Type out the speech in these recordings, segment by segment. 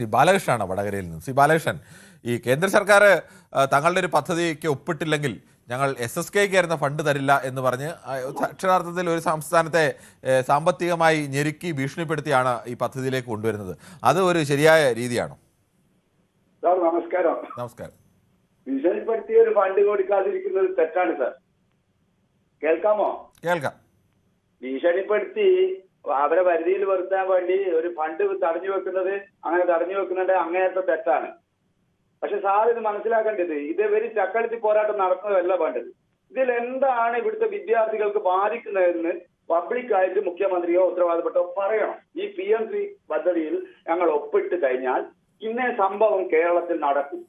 ശ്രീ ബാലകൃഷ്ണനാണ് വടകരയിൽ നിന്ന്. ശ്രീ ബാലകൃഷ്ണൻ, ഈ കേന്ദ്ര സർക്കാർ തങ്ങളുടെ ഒരു പദ്ധതിക്ക് ഒപ്പിട്ടില്ലെങ്കിൽ ഞങ്ങൾ SSKക്ക് ആയിരുന്ന ഫണ്ട് തരില്ല എന്ന് പറഞ്ഞ് അക്ഷരാർത്ഥത്തിൽ ഒരു സംസ്ഥാനത്തെ സാമ്പത്തികമായി ഞെരുക്കി ഭീഷണിപ്പെടുത്തിയാണ് ഈ പദ്ധതിയിലേക്ക് കൊണ്ടുവരുന്നത്. അത് ഒരു ശരിയായ രീതിയാണോ? സാർ നമസ്കാരം. നമസ്കാരം. ഭീഷണിപ്പെടുത്തി ഒരു ഫണ്ട് കൊടുക്കാതിരിക്കുന്നത് തെറ്റാണ് സാർ. കേൾക്കാമോ? കേൾക്കാം. ഭീഷണിപ്പെടുത്തി അവരെ പരിധിയിൽ വരുത്താൻ വേണ്ടി ഒരു ഫണ്ട് തടഞ്ഞു വെക്കുന്നത്, അങ്ങനെ തടഞ്ഞു വെക്കുന്നുണ്ട്, അങ്ങേയറ്റം തെറ്റാണ്. പക്ഷെ സാർ ഇത് മനസ്സിലാക്കേണ്ടത്, ഇതേവരെ ചക്കളത്തി പോരാട്ടം നടത്തുന്നതല്ല വേണ്ടത്. ഇതിൽ എന്താണ് ഇവിടുത്തെ വിദ്യാർത്ഥികൾക്ക് ബാധിക്കുന്നതെന്ന് പബ്ലിക്കായിട്ട് മുഖ്യമന്ത്രിയോ ഉത്തരവാദപ്പെട്ടോ പറയണം. ഈ PMC പദ്ധതിയിൽ ഞങ്ങൾ ഒപ്പിട്ട് കഴിഞ്ഞാൽ ഇന്നേ സംഭവം കേരളത്തിൽ നടക്കും,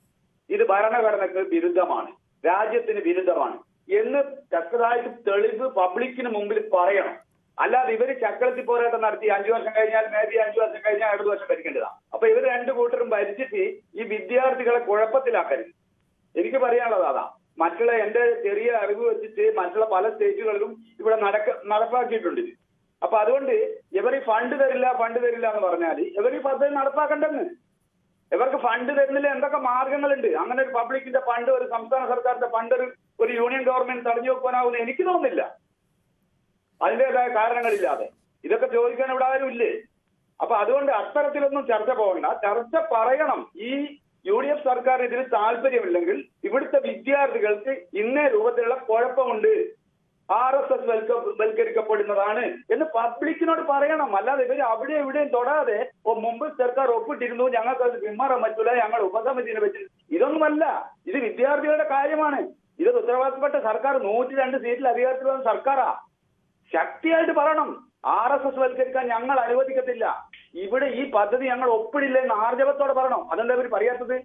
ഇത് ഭരണഘടനയ്ക്ക് വിരുദ്ധമാണ്, രാജ്യത്തിന് വിരുദ്ധമാണ് എന്ന് തക്കതായിട്ട് തെളിവ് പബ്ലിക്കിന് മുമ്പിൽ പറയണം. അല്ലാതെ ഇവര് ചക്രത്തി പോരാട്ടം നടത്തി 5 വർഷം കഴിഞ്ഞാൽ, മേബി 5 വർഷം കഴിഞ്ഞാൽ 2 വർഷം ഭരിക്കേണ്ടതാണ്. അപ്പൊ ഇവർ 2 കൂട്ടരും ഭരിച്ചിട്ട് ഈ വിദ്യാർത്ഥികളെ കുഴപ്പത്തിലാക്കരുത്. എനിക്ക് പറയാനുള്ളത് അതാ. മറ്റുള്ള എന്റെ ചെറിയ അറിവ് വെച്ചിട്ട് മറ്റുള്ള പല സ്റ്റേറ്റുകളിലും ഇവിടെ നടപ്പാക്കിയിട്ടുണ്ട്. അപ്പൊ അതുകൊണ്ട് ഇവർ ഈ ഫണ്ട് തരില്ല എന്ന് പറഞ്ഞാൽ ഇവർ ഈ പദ്ധതി നടപ്പാക്കണ്ടെന്ന്. ഇവർക്ക് ഫണ്ട് തരുന്നില്ല എന്തൊക്കെ മാർഗങ്ങളുണ്ട്. അങ്ങനെ ഒരു പബ്ലിക്കിന്റെ ഫണ്ട്, ഒരു സംസ്ഥാന സർക്കാരിന്റെ ഫണ്ട് ഒരു യൂണിയൻ ഗവൺമെന്റ് തടഞ്ഞു വെക്കാനാവുന്ന എനിക്ക് തോന്നുന്നില്ല, അതിൻ്റെതായ കാരണങ്ങളില്ലാതെ. ഇതൊക്കെ ചോദിക്കാൻ ഇവിടെ ആരും ഇല്ലേ? അപ്പൊ അതുകൊണ്ട് അത്തരത്തിലൊന്നും ചർച്ച പോകണ്ട. ചർച്ച പറയണം. ഈ UDF സർക്കാർ ഇതിൽ താല്പര്യമില്ലെങ്കിൽ ഇവിടുത്തെ വിദ്യാർത്ഥികൾക്ക് ഇന്നേ രൂപത്തിലുള്ള കുഴപ്പമുണ്ട്, RSS വൽക്കരിക്കപ്പെടുന്നതാണ് എന്ന് പബ്ലിക്കിനോട് പറയണം. അല്ലാതെ ഇവർ അവിടെ ഇവിടെയും തൊടാതെ മുമ്പ് സർക്കാർ ഒപ്പിട്ടിരുന്നു, ഞങ്ങൾക്ക് അത് പിന്മാറാൻ പറ്റൂല, ഞങ്ങൾ ഉപസമിതിനെ വെച്ച്, ഇതൊന്നുമല്ല. ഇത് വിദ്യാർത്ഥികളുടെ കാര്യമാണ്. ഇത് ഉത്തരവാദിത്തപ്പെട്ട സർക്കാർ 102 സീറ്റിൽ അധികാരത്തിൽ വന്ന സർക്കാരാ. ശക്തിയായിട്ട് പറയണം, RSS വൽക്കരിക്കാൻ ഞങ്ങൾ അനുവദിക്കത്തില്ല, ഇവിടെ ഈ പദ്ധതി ഞങ്ങൾ ഒപ്പിടില്ല എന്ന് ആർജവത്തോടെ പറയണം. അതെന്താ ഇവർ പറയാത്തത്?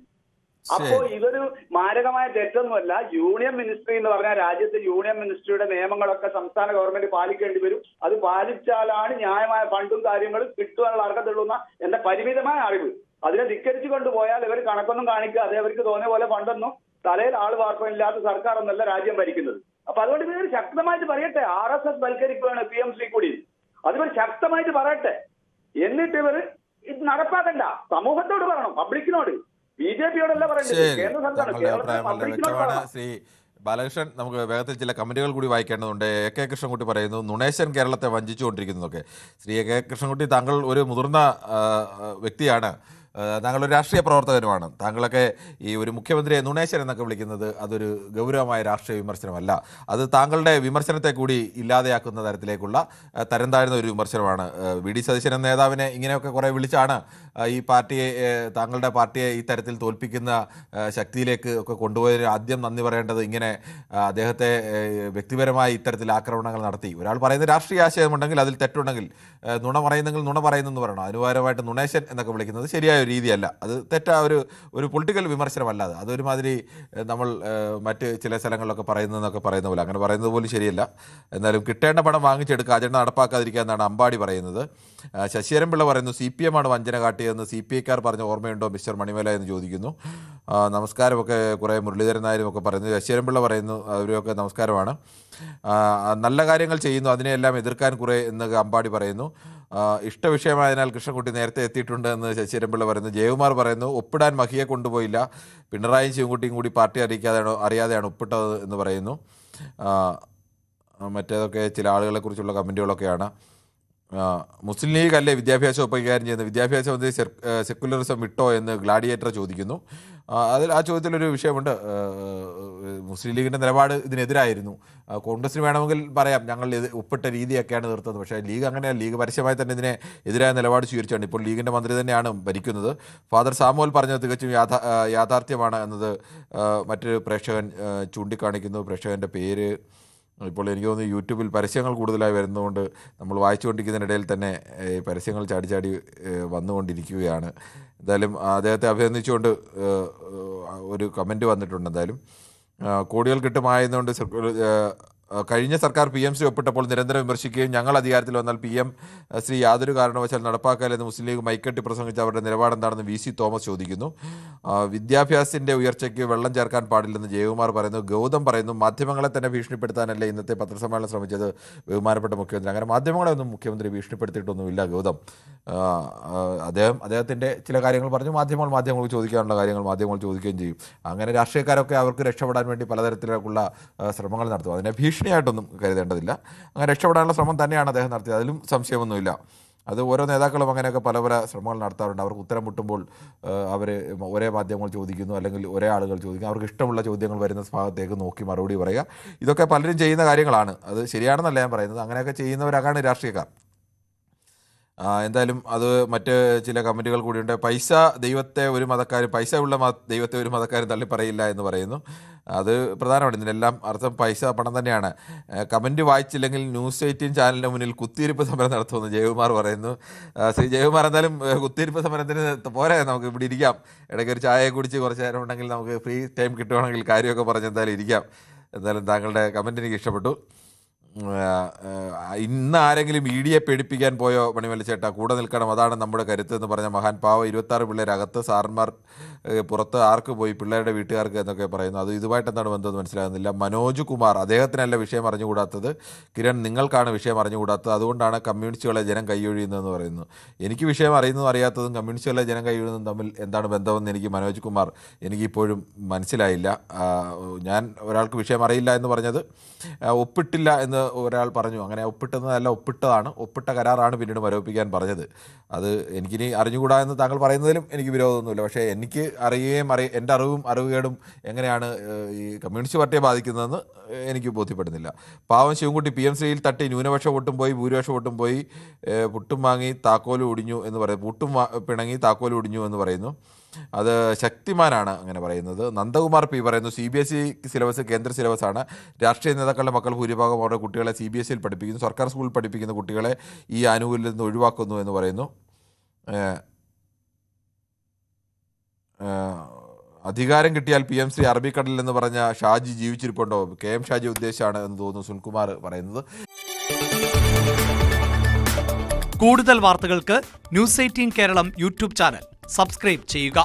അപ്പോ ഇതൊരു മാരകമായ തെറ്റൊന്നുമല്ല. യൂണിയൻ മിനിസ്ട്രി എന്ന് പറഞ്ഞാൽ രാജ്യത്തെ യൂണിയൻ മിനിസ്ട്രിയുടെ നിയമങ്ങളൊക്കെ സംസ്ഥാന ഗവൺമെന്റ് പാലിക്കേണ്ടി വരും. അത് പാലിച്ചാലാണ് ന്യായമായ ഫണ്ടും കാര്യങ്ങളും കിട്ടുവാനുള്ള അർഹതയുള്ളൂന്ന എന്റെ പരിമിതമായ അറിവ്. അതിനെ ധിക്കരിച്ചു കൊണ്ടുപോയാൽ ഇവർ കണക്കൊന്നും കാണിക്കാതെ അവർക്ക് തോന്നിയ പോലെ ഫണ്ടൊന്നും തലയിൽ ആള് വാർപ്പമില്ലാത്ത സർക്കാർ ഒന്നല്ല രാജ്യം ഭരിക്കുന്നത്. അപ്പൊ അതുകൊണ്ട് ഇവർ ശക്തമായിട്ട് പറയട്ടെ, RSS വൽക്കരിക്കുകയാണ് PMC കൂടി, അതിവർ ശക്തമായിട്ട് പറയട്ടെ. എന്നിട്ട് ഇവർ ഇത് നടപ്പാക്കണ്ട, സമൂഹത്തോട് പറയണം, പബ്ലിക്കിനോട്. BJPയോടല്ല പറയേണ്ടത്, കേന്ദ്ര സർക്കാർ. ശ്രീ ബാലകൃഷ്ണൻ, നമുക്ക് വേഗത്തിൽ ചില കമന്റുകൾ കൂടി വായിക്കേണ്ടതുണ്ട്. AK കൃഷ്ണൻകുട്ടി പറയുന്നു, നുണേശൻ കേരളത്തെ വഞ്ചിച്ചുകൊണ്ടിരിക്കുന്നതൊക്കെ. ശ്രീ AK കൃഷ്ണൻകുട്ടി, താങ്കൾ ഒരു മുതിർന്ന വ്യക്തിയാണ്, താങ്കളൊരു രാഷ്ട്രീയ പ്രവർത്തകനുമാണ്. താങ്കളൊക്കെ ഈ ഒരു മുഖ്യമന്ത്രിയെ നുണേശൻ എന്നൊക്കെ വിളിക്കുന്നത് അതൊരു ഗൗരവമായ രാഷ്ട്രീയ വിമർശനമല്ല. അത് താങ്കളുടെ വിമർശനത്തെ കൂടി ഇല്ലാതെയാക്കുന്ന തരത്തിലേക്കുള്ള തരം താഴ്ന്ന ഒരു വിമർശനമാണ്. VD സതീശൻ എന്ന നേതാവിനെ ഇങ്ങനെയൊക്കെ കുറേ വിളിച്ചാണ് ഈ പാർട്ടിയെ, താങ്കളുടെ പാർട്ടിയെ ഈ തരത്തിൽ തോൽപ്പിക്കുന്ന ശക്തിയിലേക്ക് ഒക്കെ കൊണ്ടുപോയതിന് ആദ്യം നന്ദി പറയേണ്ടത്. ഇങ്ങനെ അദ്ദേഹത്തെ വ്യക്തിപരമായി ഇത്തരത്തിൽ ആക്രമണങ്ങൾ നടത്തി ഒരാൾ പറയുന്ന രാഷ്ട്രീയ ആശയമുണ്ടെങ്കിൽ, അതിൽ തെറ്റുണ്ടെങ്കിൽ, നുണ പറയുന്നെങ്കിൽ നുണ പറയുന്നെന്ന് പറയണം. അനുവാരമായിട്ട് നുണേശൻ എന്നൊക്കെ വിളിക്കുന്നത് ശരിയായ രീതിയല്ല. അത് ഒരു പൊളിറ്റിക്കൽ വിമർശനമല്ലാതെ അതൊരുമാതിരി നമ്മൾ മറ്റ് ചില സ്ഥലങ്ങളിലൊക്കെ പറയുന്നതെന്നൊക്കെ പറയുന്ന പോലെ, അങ്ങനെ പറയുന്നത് പോലും ശരിയല്ല. എന്നാലും കിട്ടേണ്ട പണം വാങ്ങിച്ചെടുക്കുക, അജണ്ട നടപ്പാക്കാതിരിക്കുക എന്നാണ് അമ്പാടി പറയുന്നത്. ശശിധരൻ പിള്ള പറയുന്നു, CPM ആണ് വഞ്ചന കാട്ടിയതെന്ന് CPIക്കാർ പറഞ്ഞ ഓർമ്മയുണ്ടോ മിസ്റ്റർ മണിമല എന്ന് ചോദിക്കുന്നു. നമസ്കാരമൊക്കെ കുറേ മുരളീധരൻ നായരും ഒക്കെ പറയുന്നു. ശശിധരൻ പിള്ള പറയുന്നു അവരൊക്കെ നമസ്കാരമാണ്. നല്ല കാര്യങ്ങൾ ചെയ്യുന്നു, അതിനെയെല്ലാം എതിർക്കാൻ കുറേ എന്ന് അമ്പാടി പറയുന്നു. ഇഷ്ടവിഷയമായതിനാൽ കൃഷ്ണൻകുട്ടി നേരത്തെ എത്തിയിട്ടുണ്ട് എന്ന് ശശിധരൻ പിള്ള പറയുന്നു. ജയകുമാർ പറയുന്നു, ഒപ്പിടാൻ മഹിയെ കൊണ്ടുപോയില്ല, പിണറായിയും ശിവൻകുട്ടിയും കൂടി പാർട്ടി അറിയാതെയാണ് ഒപ്പിട്ടത് എന്ന് പറയുന്നു. മറ്റേതൊക്കെ ചില ആളുകളെക്കുറിച്ചുള്ള കമൻറ്റുകളൊക്കെയാണ്. മുസ്ലിം ലീഗ് അല്ലേ വിദ്യാഭ്യാസം ഇപ്പോൾ കൈകാര്യം ചെയ്യുന്നത്, വിദ്യാഭ്യാസ മന്ത്രി സെക്കുലറിസം വിട്ടോ എന്ന് ഗ്ലാഡിയേറ്റർ ചോദിക്കുന്നു. ആ ചോദ്യത്തിലൊരു വിഷയമുണ്ട്. മുസ്ലിം ലീഗിൻ്റെ നിലപാട് ഇതിനെതിരായിരുന്നു. കോൺഗ്രസിന് വേണമെങ്കിൽ പറയാം ഞങ്ങൾ ഒപ്പിട്ട രീതിയൊക്കെയാണ് തീർത്തത്, പക്ഷേ ലീഗ് അങ്ങനെയല്ല. ലീഗ് പരസ്യമായി തന്നെ ഇതിനെ എതിരായ നിലപാട് സ്വീകരിച്ചാണ്. ഇപ്പോൾ ലീഗിൻ്റെ മന്ത്രി തന്നെയാണ് ഭരിക്കുന്നത്. ഫാദർ സാമുവൽ പറഞ്ഞത് തികച്ചും യാഥാർത്ഥ്യമാണ് എന്നത് മറ്റൊരു പ്രേക്ഷകൻ ചൂണ്ടിക്കാണിക്കുന്നു. പ്രേക്ഷകൻ്റെ പേര് ഇപ്പോൾ എനിക്ക് തോന്നുന്നു യൂട്യൂബിൽ പരസ്യങ്ങൾ കൂടുതലായി വരുന്നതുകൊണ്ട് നമ്മൾ വായിച്ചുകൊണ്ടിരിക്കുന്നതിനിടയിൽ തന്നെ പരസ്യങ്ങൾ ചാടി വന്നുകൊണ്ടിരിക്കുകയാണ്. എന്തായാലും അദ്ദേഹത്തെ അഭിനന്ദിച്ചുകൊണ്ട് ഒരു കമൻറ്റ് വന്നിട്ടുണ്ട്. എന്തായാലും കോടികൾ കിട്ടുമായതുകൊണ്ട് കഴിഞ്ഞ സർക്കാർ PMC ഒപ്പിട്ടപ്പോൾ നിരന്തരം വിമർശിക്കുകയും ഞങ്ങൾ അധികാരത്തിൽ വന്നാൽ PMC യാതൊരു കാരണവശാൽ നടപ്പാക്കാലെന്ന് മുസ്ലിം ലീഗ് മൈക്കെട്ടി പ്രസംഗിച്ച അവരുടെ നിലപാടെന്താണെന്ന് VC തോമസ് ചോദിക്കുന്നു. വിദ്യാഭ്യാസത്തിൻ്റെ ഉയർച്ചയ്ക്ക് വെള്ളം ചേർക്കാൻ പാടില്ലെന്ന് ജയകുമാർ പറയുന്നു. ഗൗതം പറയുന്നു മാധ്യമങ്ങളെ തന്നെ ഭീഷണിപ്പെടുത്താനല്ലേ ഇന്നത്തെ പത്രസമ്മേളനം ശ്രമിച്ചത് ബഹുമാനപ്പെട്ട മുഖ്യമന്ത്രി. അങ്ങനെ മാധ്യമങ്ങളെ ഒന്നും മുഖ്യമന്ത്രി ഭീഷണിപ്പെടുത്തിയിട്ടൊന്നുമില്ല ഗൗതം. അദ്ദേഹത്തിൻ്റെ ചില കാര്യങ്ങൾ പറഞ്ഞു, മാധ്യമങ്ങൾക്ക് ചോദിക്കാനുള്ള കാര്യങ്ങൾ മാധ്യമങ്ങൾ ചോദിക്കുകയും ചെയ്യും. അങ്ങനെ രാഷ്ട്രീയക്കാരൊക്കെ അവർക്ക് രക്ഷപ്പെടാൻ വേണ്ടി പലതരത്തിലുള്ള ശ്രമങ്ങൾ നടത്തും. അതിനെ ഭീഷണിയായിട്ടൊന്നും കരുതേണ്ടതില്ല. അങ്ങനെ രക്ഷപ്പെടാനുള്ള ശ്രമം തന്നെയാണ് അദ്ദേഹം നടത്തിയത്, അതിലും സംശയമൊന്നുമില്ല. അത് ഓരോ നേതാക്കളും അങ്ങനെയൊക്കെ പല ശ്രമങ്ങൾ നടത്താറുണ്ട്. അവർക്ക് ഉത്തരം മുട്ടുമ്പോൾ അവർ ഒരേ മാധ്യമങ്ങൾ ചോദിക്കുന്നു, അല്ലെങ്കിൽ ഒരേ ആളുകൾ ചോദിക്കുന്നു. അവർക്ക് ഇഷ്ടമുള്ള ചോദ്യങ്ങൾ വരുന്ന ഭാഗത്തേക്ക് നോക്കി മറുപടി പറയുക. ഇതൊക്കെ പലരും ചെയ്യുന്ന കാര്യങ്ങളാണ്. അത് ശരിയാണെന്നല്ല ഞാൻ പറയുന്നത്. അങ്ങനെയൊക്കെ ചെയ്യുന്നവരാണ് രാഷ്ട്രീയക്കാർ. എന്തായാലും അത് മറ്റ് ചില കമൻറ്റുകൾ കൂടിയുണ്ട്. പൈസ ഉള്ള ദൈവത്തെ ഒരു മതക്കാരും തള്ളി പറയില്ല എന്ന് പറയുന്നു. അത് പ്രധാനമാണ്. ഇതിനെല്ലാം അർത്ഥം പണം തന്നെയാണ്. കമൻറ്റ് വായിച്ചില്ലെങ്കിൽ ന്യൂസ് 18 ചാനലിൻ്റെ മുന്നിൽ കുത്തിയിരിപ്പ് സമരം നടത്തുമെന്ന് ജയകുമാർ പറയുന്നു. ശ്രീ ജയകുമാർ, എന്തായാലും കുത്തിയിരിപ്പ് സമരത്തിന് പോരെ, നമുക്ക് ഇവിടെ ഇരിക്കാം. ഇടയ്ക്ക് ഒരു ചായ കുടിച്ച് കുറച്ച് നേരം ഉണ്ടെങ്കിൽ നമുക്ക് ഫ്രീ ടൈം കിട്ടുവാണെങ്കിൽ കാര്യമൊക്കെ പറഞ്ഞ് എന്തായാലും ഇരിക്കാം. എന്തായാലും താങ്കളുടെ കമൻറ്റ് എനിക്ക് ഇഷ്ടപ്പെട്ടു. ഇന്ന് ആരെങ്കിലും EDയെ പേടിപ്പിക്കാൻ പോയോ മണിമലച്ചേട്ടാ? കൂടെ നിൽക്കണം, അതാണ് നമ്മുടെ കരുത്ത് എന്ന് പറഞ്ഞ മഹാൻ. പാവ 26 പിള്ളേരകത്ത്, സാറന്മാർ പുറത്ത്, ആർക്ക് പോയി? പിള്ളേരുടെ വീട്ടുകാർക്ക് എന്നൊക്കെ പറയുന്നു. അത് ഇതുമായിട്ട് എന്താണ് ബന്ധമെന്ന് മനസ്സിലാകുന്നില്ല. മനോജ് കുമാർ, അദ്ദേഹത്തിനല്ല വിഷയം അറിഞ്ഞുകൂടാത്തത്. കിരൺ, നിങ്ങൾക്കാണ് വിഷയം അറിഞ്ഞുകൂടാത്തത്, അതുകൊണ്ടാണ് കമ്മ്യൂണിസ്റ്റുകളെ ജനം കൈയൊഴിയുന്നതെന്ന് പറയുന്നു. എനിക്ക് വിഷയം അറിയുന്നതും അറിയാത്തതും കമ്മ്യൂണിസ്റ്റുകളെ ജനം കൈയൊഴിയുന്നതും തമ്മിൽ എന്താണ് ബന്ധമെന്ന് എനിക്കിപ്പോഴും മനസ്സിലായില്ല. ഞാൻ ഒരാൾക്ക് വിഷയം അറിയില്ല എന്ന് പറഞ്ഞത് ഒപ്പിട്ടില്ല എന്ന് ഒരാൾ പറഞ്ഞു. അങ്ങനെ ഒപ്പിട്ടതല്ല, ഒപ്പിട്ട കരാറാണ് പിന്നീട് മരവിപ്പിക്കാൻ പറഞ്ഞത്. അത് എനിക്കിനി അറിഞ്ഞുകൂടാ എന്ന് താങ്കൾ പറയുന്നതിലും എനിക്ക് വിരോധമൊന്നുമില്ല. പക്ഷേ എനിക്ക് എൻ്റെ അറിവുകേടും എങ്ങനെയാണ് ഈ കമ്മ്യൂണിസ്റ്റ് പാർട്ടിയെ ബാധിക്കുന്നതെന്ന് എനിക്ക് ബോധ്യപ്പെടുന്നില്ല. പാവം ശിവൻകുട്ടി, PMCയിൽ തട്ടി ന്യൂനപക്ഷ വോട്ടും പോയി ഭൂരിപക്ഷ വോട്ടും പോയി, പുട്ടും വാങ്ങി താക്കോല് ഒടിഞ്ഞു എന്ന് പറയുന്നു. പുട്ടും പിണങ്ങി താക്കോല് ഒടിഞ്ഞു എന്ന് പറയുന്നു. അത് ശക്തിമാനാണ് അങ്ങനെ പറയുന്നത്. നന്ദകുമാർ P പറയുന്നു CBSE സിലബസ് കേന്ദ്ര സിലബസാണ്. രാഷ്ട്രീയ നേതാക്കളുടെ മക്കൾ ഭൂരിഭാഗം അവരുടെ കുട്ടികളെ CBSEയിൽ പഠിപ്പിക്കുന്നു. സർക്കാർ സ്കൂളിൽ പഠിപ്പിക്കുന്ന കുട്ടികളെ ഈ ആനുകൂല്യത്തിൽ നിന്ന് ഒഴിവാക്കുന്നു എന്ന് പറയുന്നു. അധികാരം കിട്ടിയാൽ PMC അറബിക്കടലിൽ എന്ന് പറഞ്ഞ ഷാജി ജീവിച്ചിരിപ്പുണ്ടോ? KM ഷാജി ഉദ്ദേശമാണ് എന്ന് തോന്നുന്നു സുനിൽകുമാർ പറയുന്നത്. കൂടുതൽ വാർത്തകൾക്ക് News 18 Keralam YouTube channel subscribe ചെയ്യുക.